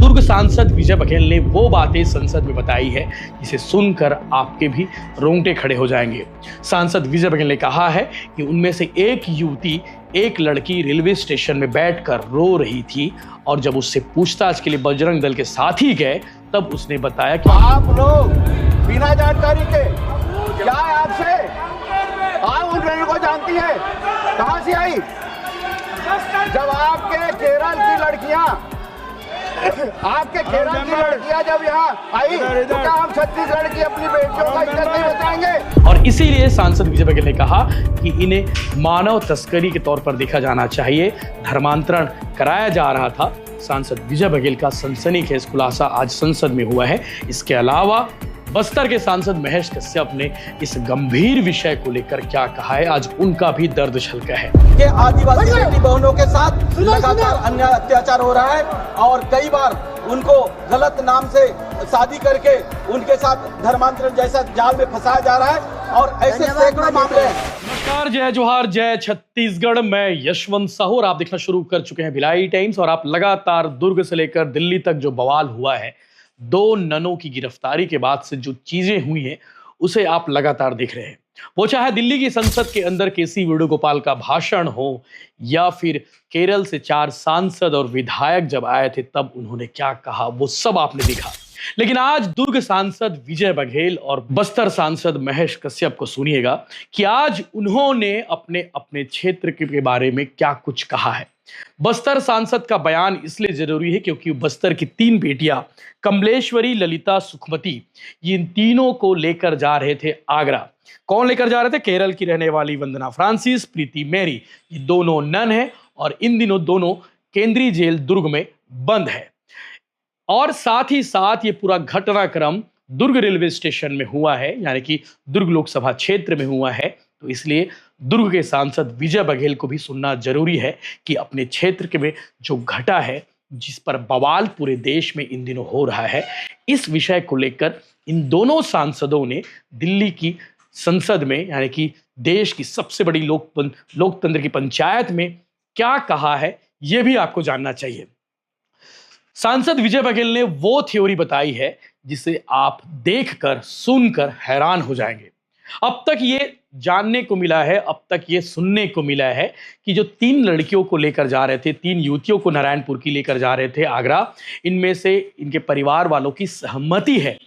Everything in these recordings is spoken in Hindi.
दुर्ग सांसद विजय बघेल ने वो बातें संसद में बताई है जिसे सुनकर आपके भी रोंगटे खड़े हो जाएंगे। सांसद विजय बघेल ने कहा है कि उनमें से एक युवती, एक लड़की रेलवे स्टेशन में बैठकर रो रही थी और जब उससे पूछताछ के लिए बजरंग दल के साथी गए तब उसने बताया कि आप लोग बिना जानकारी के क्या है आपसे? आप उन लड़कियों को जानती है? कहां से आई? जब आपके केरल की लड़कियां जब यहाँ आई तो क्या हम छत्तीसगढ़ की अपनी बेटियों का इज्जत नहीं बचाएंगे? और इसीलिए सांसद विजय बघेल ने कहा कि इन्हें मानव तस्करी के तौर पर देखा जाना चाहिए। धर्मांतरण कराया जा रहा था। सांसद विजय बघेल का सनसनीखेज खुलासा आज संसद में हुआ है। इसके अलावा बस्तर के सांसद महेश कश्यप ने इस गंभीर विषय को लेकर क्या कहा है, आज उनका भी दर्द छलका है कि आदिवासी बेटी बहनों के साथ लगातार अन्याय अत्याचार हो रहा है और कई बार उनको गलत नाम से शादी करके उनके साथ धर्मांतरण जैसा जाल में फंसाया जा रहा है और ऐसे सैकड़ों मामले हैं। नमस्कार, जय जोहार, जय छत्तीसगढ़। मैं यशवंत साहू और आप देखना शुरू कर चुके हैं भिलाई टाइम्स और आप लगातार दुर्ग से लेकर दिल्ली तक जो बवाल हुआ है, दो ननों की गिरफ्तारी के बाद से जो चीजें हुई हैं उसे आप लगातार देख रहे हैं। वो चाहे दिल्ली की संसद के अंदर केसी वेणुगोपाल का भाषण हो या फिर केरल से 4 सांसद और विधायक जब आए थे तब उन्होंने क्या कहा, वो सब आपने देखा। लेकिन आज दुर्ग सांसद विजय बघेल और बस्तर सांसद महेश कश्यप को सुनिएगा कि आज उन्होंने अपने अपने क्षेत्र के बारे में क्या कुछ कहा है। बस्तर सांसद का बयान इसलिए जरूरी है क्योंकि बस्तर की 3 बेटियां कमलेश्वरी, ललिता, सुखमती, इन तीनों को लेकर जा रहे थे आगरा। कौन लेकर जा रहे थे? केरल की रहने वाली वंदना फ्रांसिस, प्रीति मैरी। ये दोनों नन हैं और इन दिनों दोनों केंद्रीय जेल दुर्ग में बंद है। और साथ ही साथ ये पूरा घटनाक्रम दुर्ग रेलवे स्टेशन में हुआ है, यानी कि दुर्ग लोकसभा क्षेत्र में हुआ है। तो इसलिए दुर्ग के सांसद विजय बघेल को भी सुनना जरूरी है कि अपने क्षेत्र के में जो घटा है, जिस पर बवाल पूरे देश में इन दिनों हो रहा है, इस विषय को लेकर इन दोनों सांसदों ने दिल्ली की संसद में, यानी कि देश की सबसे बड़ी लोकतंत्र की पंचायत में क्या कहा है, यह भी आपको जानना चाहिए। सांसद विजय बघेल ने वो थ्योरी बताई है जिसे आप देखकर सुनकर हैरान हो जाएंगे। अब तक ये जानने को मिला है, अब तक ये सुनने को मिला है कि जो 3 लड़कियों को लेकर जा रहे थे, 3 युवतियों को नारायणपुर की लेकर जा रहे थे आगरा, इनमें से इनके परिवार वालों की सहमति है।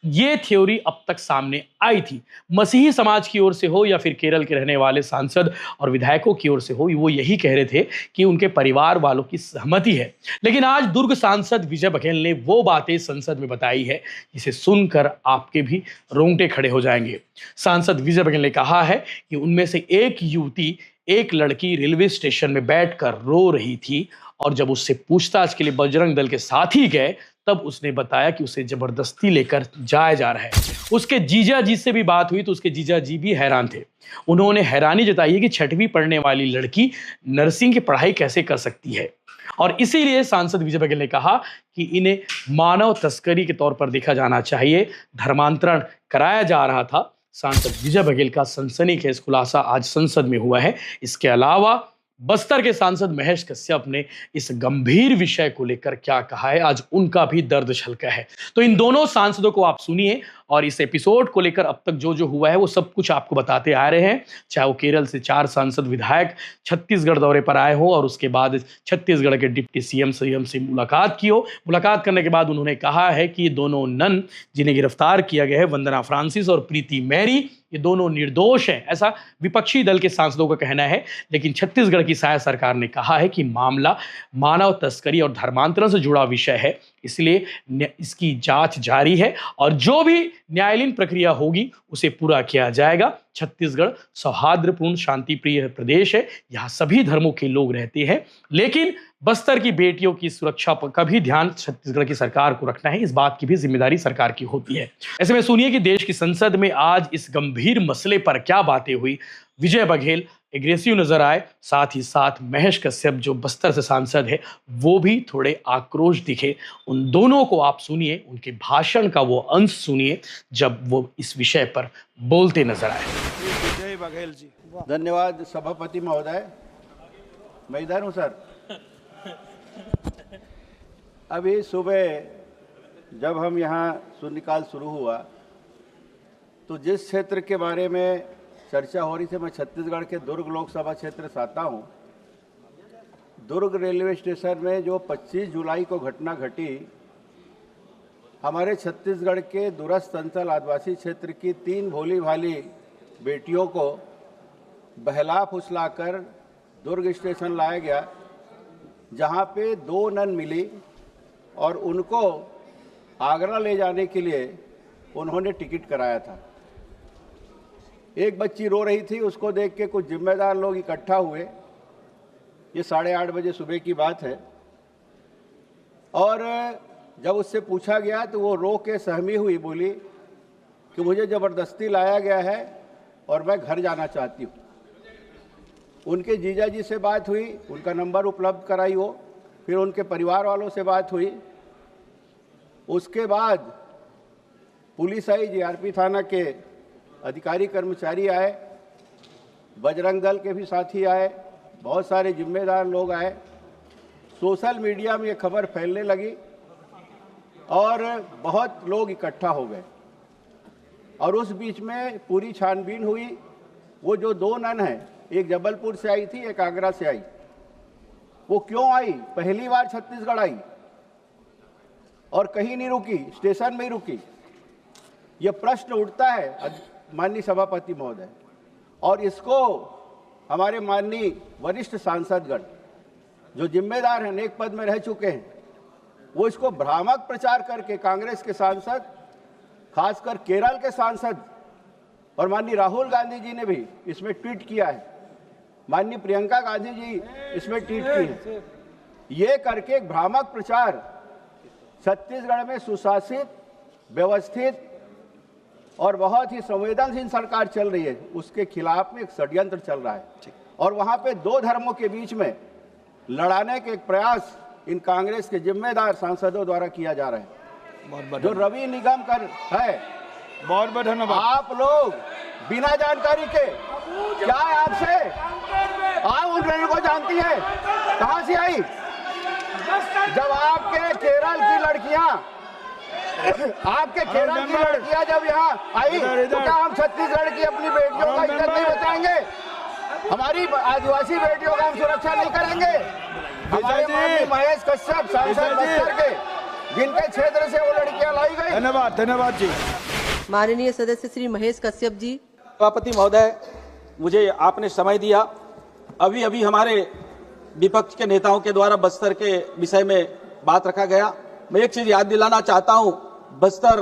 ये थ्योरी अब तक सामने आई थी। मसीही समाज की ओर से हो या फिर केरल के रहने वाले सांसद और विधायकों की ओर से हो, वो यही कह रहे थे कि उनके परिवार वालों की सहमति है। लेकिन आज दुर्ग सांसद विजय बघेल ने वो बातें संसद में बताई है जिसे सुनकर आपके भी रोंगटे खड़े हो जाएंगे। सांसद विजय बघेल ने कहा है कि उनमें से एक युवती, एक लड़की रेलवे स्टेशन में बैठकर रो रही थी और जब उससे पूछताछ के लिए बजरंग दल के साथी गए तब उसने बताया कि उसे जबरदस्ती लेकर जाया जा रहा है। उसके जीजा जी से भी बात हुई तो उसके जीजा जी भी हैरान थे। उन्होंने हैरानी जताई है कि 6वीं पढ़ने वाली लड़की नर्सिंग की पढ़ाई कैसे कर सकती है। और इसीलिए सांसद विजय बघेल ने कहा कि इन्हें मानव तस्करी के तौर पर देखा जाना चाहिए। धर्मांतरण कराया जा रहा था। सांसद विजय बघेल का सनसनीखेज खुलासा आज संसद में हुआ है। इसके अलावा बस्तर के सांसद महेश कश्यप ने इस गंभीर विषय को लेकर क्या कहा है, आज उनका भी दर्द छलका है। तो इन दोनों सांसदों को आप सुनिए और इस एपिसोड को लेकर अब तक जो जो हुआ है वो सब कुछ आपको बताते आ रहे हैं। चाहे वो केरल से 4 सांसद विधायक छत्तीसगढ़ दौरे पर आए हो और उसके बाद छत्तीसगढ़ के डिप्टी सीएम से मुलाकात की हो। मुलाकात करने के बाद उन्होंने कहा है कि ये दोनों नन जिन्हें गिरफ्तार किया गया है, वंदना फ्रांसिस और प्रीति मैरी, ये दोनों निर्दोष हैं, ऐसा विपक्षी दल के सांसदों का कहना है। लेकिन छत्तीसगढ़ की शायद सरकार ने कहा है कि मामला मानव तस्करी और धर्मांतरण से जुड़ा विषय है, इसलिए इसकी जांच जारी है और जो भी न्यायालयीन प्रक्रिया होगी उसे पूरा किया जाएगा। छत्तीसगढ़ सौहार्दपूर्ण शांति प्रिय प्रदेश है, यहाँ सभी धर्मों के लोग रहते हैं, लेकिन बस्तर की बेटियों की सुरक्षा का भी ध्यान छत्तीसगढ़ की सरकार को रखना है। इस बात की भी जिम्मेदारी सरकार की होती है। ऐसे में सुनिए कि देश की संसद में आज इस गंभीर मसले पर क्या बातें हुई। विजय बघेल एग्रेसिव नजर आए, साथ ही साथ महेश कश्यप जो बस्तर से सांसद है वो भी थोड़े आक्रोश दिखे। उन दोनों को आप सुनिए, उनके भाषण का वो अंश सुनिए जब वो इस विषय पर बोलते नजर आए। विजय बघेल जी, धन्यवाद सभापति महोदय। मैं इधर हूँ सर। अभी सुबह जब हम यहाँ शून्यकाल शुरू हुआ तो जिस क्षेत्र के बारे में चर्चा हो रही थी, मैं छत्तीसगढ़ के दुर्ग लोकसभा क्षेत्र से आता हूँ। दुर्ग रेलवे स्टेशन में जो 25 जुलाई को घटना घटी, हमारे छत्तीसगढ़ के दूरस्थ अंचल आदिवासी क्षेत्र की 3 भोली भाली बेटियों को बहला फुसलाकर दुर्ग स्टेशन लाया गया, जहाँ पे 2 नन मिली और उनको आगरा ले जाने के लिए उन्होंने टिकट कराया था। एक बच्ची रो रही थी, उसको देख के कुछ जिम्मेदार लोग इकट्ठा हुए। ये 8:30 बजे सुबह की बात है। और जब उससे पूछा गया तो वो रो के सहमी हुई, बोली कि मुझे ज़बरदस्ती लाया गया है और मैं घर जाना चाहती हूँ। उनके जीजा जी से बात हुई, उनका नंबर उपलब्ध कराई वो, फिर उनके परिवार वालों से बात हुई। उसके बाद पुलिस आई, जीआरपी थाना के अधिकारी कर्मचारी आए, बजरंग दल के भी साथी आए, बहुत सारे जिम्मेदार लोग आए। सोशल मीडिया में ये खबर फैलने लगी और बहुत लोग इकट्ठा हो गए और उस बीच में पूरी छानबीन हुई। वो जो 2 नन हैं, एक जबलपुर से आई थी, एक आगरा से आई। वो क्यों आई? पहली बार छत्तीसगढ़ आई और कहीं नहीं रुकी, स्टेशन में ही रुकी। ये प्रश्न उठता है माननीय सभापति महोदय, और इसको हमारे माननीय वरिष्ठ सांसदगण जो जिम्मेदार हैं, नेक पद में रह चुके हैं, वो इसको भ्रामक प्रचार करके कांग्रेस के सांसद, खासकर केरल के सांसद और माननीय राहुल गांधी जी ने भी इसमें ट्वीट किया है, माननीय प्रियंका गांधी जी इसमें ट्वीट की है। ये करके एक भ्रामक प्रचार छत्तीसगढ़ में सुशासित, व्यवस्थित और बहुत ही संवेदनशील सरकार चल रही है, उसके खिलाफ में एक षड्यंत्र चल रहा है और वहां पे 2 धर्मों के बीच में लड़ाने के एक प्रयास इन कांग्रेस के जिम्मेदार सांसदों द्वारा किया जा रहा है, जो रवि निगम कर है। बहुत बहुत धन्यवाद। आप लोग बिना जानकारी के, क्या आपसे आप उन लोगों को जानती है? कहां से आई? जब आपके केरल की लड़कियां जब यहाँ आई तो क्या हम छत्तीसगढ़ की अपनी बेटियों का इज्जत नहीं बचाएंगे? हमारी आदिवासी बेटियों का हम सुरक्षा नहीं करेंगे? हमारे माननीय महेश कश्यप सांसद बस्तर के, जिनके क्षेत्र से वो लड़कियां लाई गई। धन्यवाद जी। माननीय सदस्य श्री महेश कश्यप जी। सभापति महोदय, मुझे आपने समय दिया। अभी अभी हमारे विपक्ष के नेताओं के द्वारा बस्तर के विषय में बात रखा गया। मैं एक चीज याद दिलाना चाहता हूं, बस्तर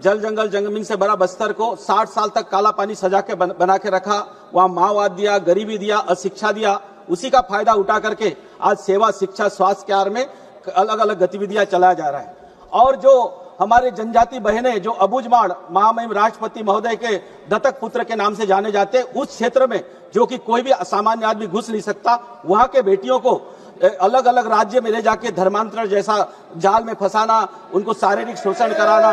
जल जंगल जमीन से भरा बस्तर को 60 साल तक काला पानी सजा के बना के रखा। वहां माओवाद दिया, गरीबी दिया, अशिक्षा दिया। उसी का फायदा उठा करके आज सेवा, शिक्षा, स्वास्थ्य के आड़ में अलग अलग गतिविधियां चलाया जा रहा है। और जो हमारे जनजाति बहनें जो अबुझमाड़ महामहिम राष्ट्रपति महोदय के दत्तक पुत्र के नाम से जाने जाते, उस क्षेत्र में जो कि कोई भी असामान्य आदमी घुस नहीं सकता, वहां के बेटियों को अलग अलग राज्य में ले जाके धर्मांतरण जैसा जाल में फंसाना, उनको शारीरिक शोषण कराना,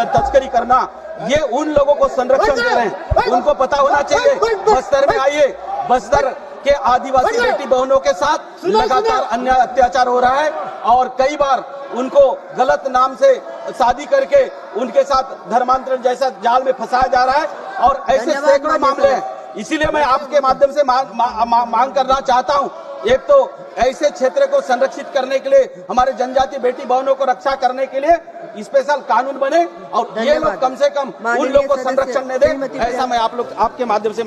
तस्करी करना, ये उन लोगों को संरक्षण दे रहे हैं। उनको पता होना चाहिए। बस्तर में आइए, बस्तर के आदिवासी बेटी बहनों के साथ लगातार अन्याय अत्याचार हो रहा है और कई बार उनको गलत नाम से शादी करके उनके साथ धर्मांतरण जैसा जाल में फंसाया जा रहा है और ऐसे सैकड़ों मामले हैं। इसीलिए मैं आपके माध्यम से मांग करना चाहता हूं, एक तो ऐसे क्षेत्र को संरक्षित करने के लिए, हमारे जनजाति बेटी बहनों को रक्षा करने के लिए स्पेशल कानून बने और ये लोग कम से कम उन लोग को संरक्षण न दे, ऐसा मैं आप लोग आपके माध्यम से